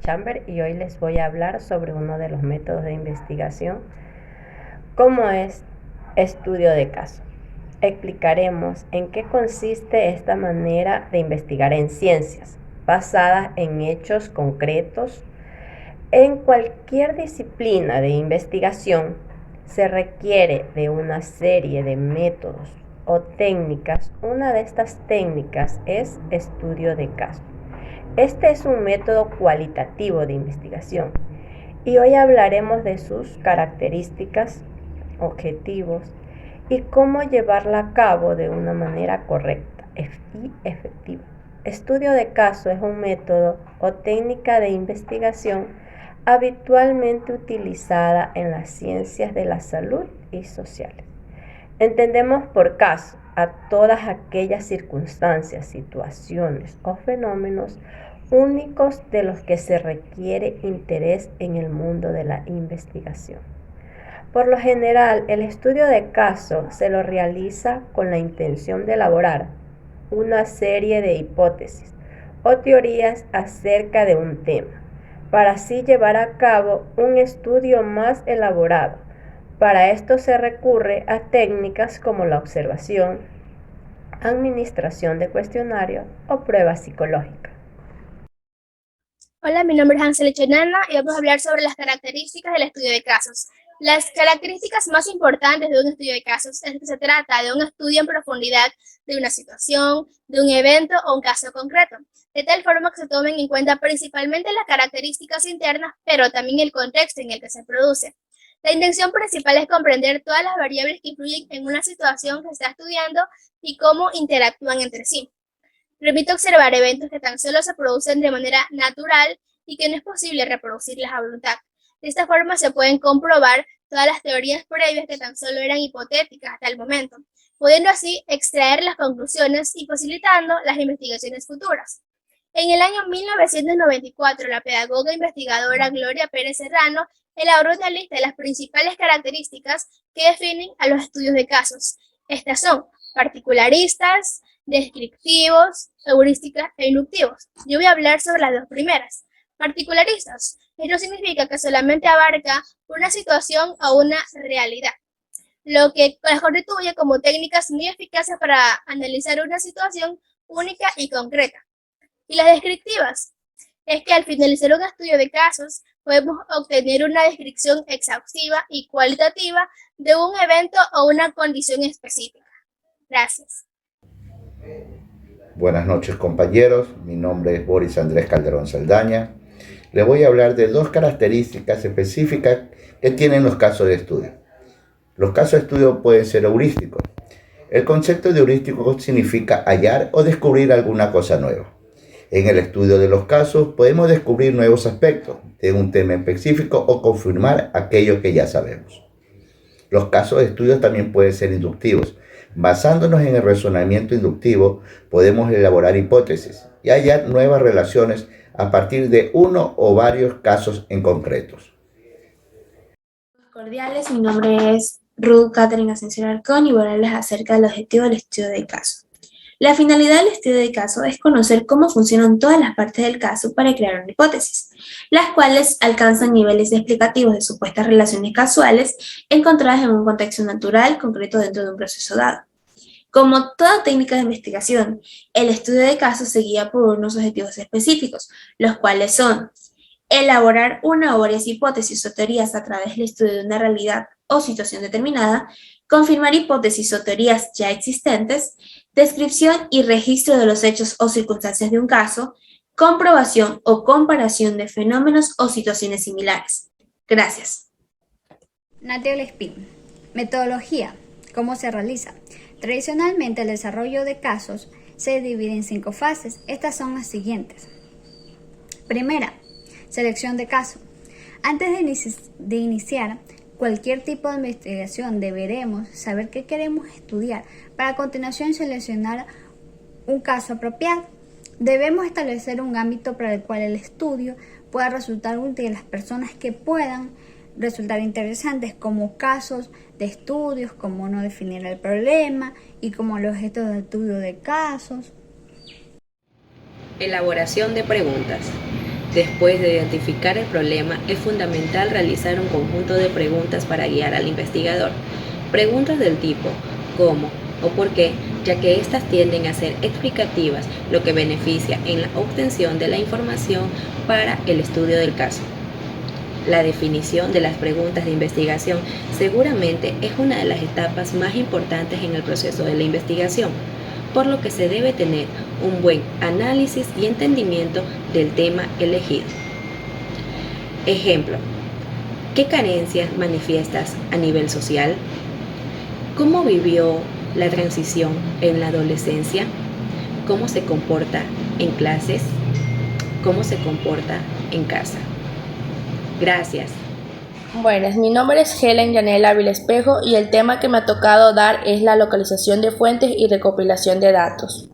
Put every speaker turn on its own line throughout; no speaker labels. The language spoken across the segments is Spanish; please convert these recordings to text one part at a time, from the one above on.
Chamber y hoy les voy a hablar sobre uno de los métodos de investigación, como es estudio de caso. Explicaremos en qué consiste esta manera de investigar en ciencias, basada en hechos concretos. En cualquier disciplina de investigación se requiere de una serie de métodos o técnicas. Una de estas técnicas es estudio de caso. Este es un método cualitativo de investigación y hoy hablaremos de sus características, objetivos y cómo llevarla a cabo de una manera correcta y efectiva. Estudio de caso es un método o técnica de investigación habitualmente utilizada en las ciencias de la salud y sociales. Entendemos por caso a todas aquellas circunstancias, situaciones o fenómenos únicos de los que se requiere interés en el mundo de la investigación. Por lo general, el estudio de caso se lo realiza con la intención de elaborar una serie de hipótesis o teorías acerca de un tema, para así llevar a cabo un estudio más elaborado. Para esto se recurre a técnicas como la observación, administración de cuestionarios o pruebas psicológicas.
Hola, mi nombre es Hansel Echenana y vamos a hablar sobre las características del estudio de casos. Las características más importantes de un estudio de casos es que se trata de un estudio en profundidad de una situación, de un evento o un caso concreto, de tal forma que se tomen en cuenta principalmente las características internas, pero también el contexto en el que se produce. La intención principal es comprender todas las variables que influyen en una situación que se está estudiando y cómo interactúan entre sí. Permite observar eventos que tan solo se producen de manera natural y que no es posible reproducirlas a voluntad. De esta forma se pueden comprobar todas las teorías previas que tan solo eran hipotéticas hasta el momento, pudiendo así extraer las conclusiones y facilitando las investigaciones futuras. En el año 1994, la pedagoga e investigadora Gloria Pérez Serrano elaboró una lista de las principales características que definen a los estudios de casos. Estas son particularistas, descriptivos, heurísticas e inductivos. Yo voy a hablar sobre las dos primeras. Particularistas. Esto significa que solamente abarca una situación o una realidad, lo que las constituye como técnicas muy eficaces para analizar una situación única y concreta. Y las descriptivas es que al finalizar un estudio de casos podemos obtener una descripción exhaustiva y cualitativa de un evento o una condición específica. Gracias.
Buenas noches, compañeros, mi nombre es Boris Andrés Calderón Saldaña. Les voy a hablar de dos características específicas que tienen los casos de estudio. Los casos de estudio pueden ser heurísticos. El concepto de heurístico significa hallar o descubrir alguna cosa nueva. En el estudio de los casos podemos descubrir nuevos aspectos de un tema específico o confirmar aquello que ya sabemos. Los casos de estudio también pueden ser inductivos. Basándonos en el razonamiento inductivo, podemos elaborar hipótesis y hallar nuevas relaciones a partir de uno o varios casos en concretos.
Cordiales, mi nombre es Ruth Catherine Ascensión Arcón y voy a hablarles acerca del objetivo del estudio de caso. La finalidad del estudio de caso es conocer cómo funcionan todas las partes del caso para crear una hipótesis, las cuales alcanzan niveles explicativos de supuestas relaciones causales encontradas en un contexto natural concreto dentro de un proceso dado. Como toda técnica de investigación, el estudio de casos se guía por unos objetivos específicos, los cuales son elaborar una o varias hipótesis o teorías a través del estudio de una realidad o situación determinada, confirmar hipótesis o teorías ya existentes, descripción y registro de los hechos o circunstancias de un caso, comprobación o comparación de fenómenos o situaciones similares. Gracias.
Natalie Spin. Metodología. ¿Cómo se realiza? Tradicionalmente, el desarrollo de casos se divide en 5 fases. Estas son las siguientes. Primera, selección de caso. Antes de iniciar cualquier tipo de investigación, deberemos saber qué queremos estudiar para a continuación seleccionar un caso apropiado. Debemos establecer un ámbito para el cual el estudio pueda resultar útil a las personas que puedan resultar interesantes, como casos de estudios, cómo no definir el problema y como los objetos de estudio de casos.
Elaboración de preguntas.
Después de identificar el problema, es fundamental realizar un conjunto de preguntas para guiar al investigador. Preguntas del tipo ¿cómo? O ¿por qué?, ya que estas tienden a ser explicativas, lo que beneficia en la obtención de la información para el estudio del caso. La definición de las preguntas de investigación seguramente es una de las etapas más importantes en el proceso de la investigación, por lo que se debe tener un buen análisis y entendimiento del tema elegido. Ejemplo: ¿qué carencias manifiestas a nivel social? ¿Cómo vivió la transición en la adolescencia? ¿Cómo se comporta en clases? ¿Cómo se comporta en casa? Gracias.
Buenas, mi nombre es Helen Yanela Ávila Espejo y el tema que me ha tocado dar es la localización de fuentes y recopilación de datos.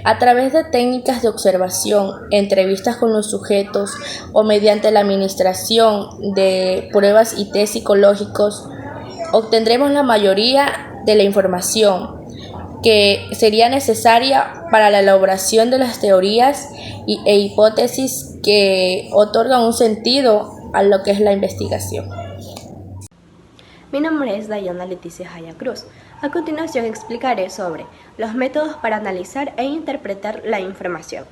A través de técnicas de observación, entrevistas con los sujetos o mediante la administración de pruebas y test psicológicos, obtendremos la mayoría de la información que sería necesaria para la elaboración de las teorías e hipótesis que otorgan un sentido a lo que es la investigación.
Mi nombre es Dayana Leticia Jaya Cruz. A continuación explicaré sobre los métodos para analizar e interpretar la información.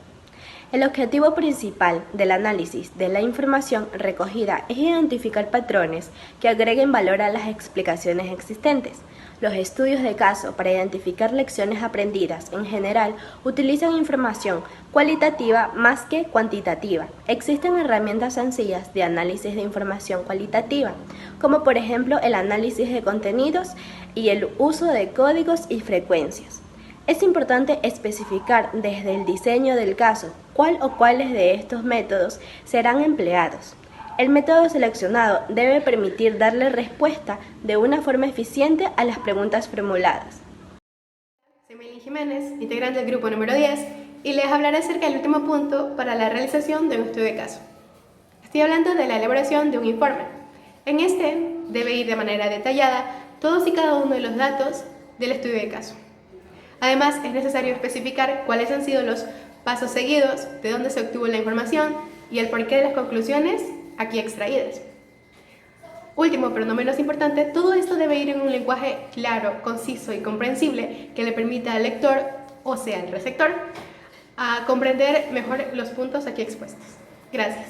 El objetivo principal del análisis de la información recogida es identificar patrones que agreguen valor a las explicaciones existentes. Los estudios de caso para identificar lecciones aprendidas en general utilizan información cualitativa más que cuantitativa. Existen herramientas sencillas de análisis de información cualitativa, como por ejemplo el análisis de contenidos y el uso de códigos y frecuencias. Es importante especificar desde el diseño del caso cuál o cuáles de estos métodos serán empleados. El método seleccionado debe permitir darle respuesta de una forma eficiente a las preguntas formuladas.
Soy Melin Jiménez, integrante del grupo número 10, y les hablaré acerca del último punto para la realización de un estudio de caso. Estoy hablando de la elaboración de un informe. En este debe ir de manera detallada todos y cada uno de los datos del estudio de caso. Además, es necesario especificar cuáles han sido los pasos seguidos, de dónde se obtuvo la información y el porqué de las conclusiones aquí extraídas. Último, pero no menos importante, todo esto debe ir en un lenguaje claro, conciso y comprensible que le permita al lector, o sea, al receptor, a comprender mejor los puntos aquí expuestos. Gracias.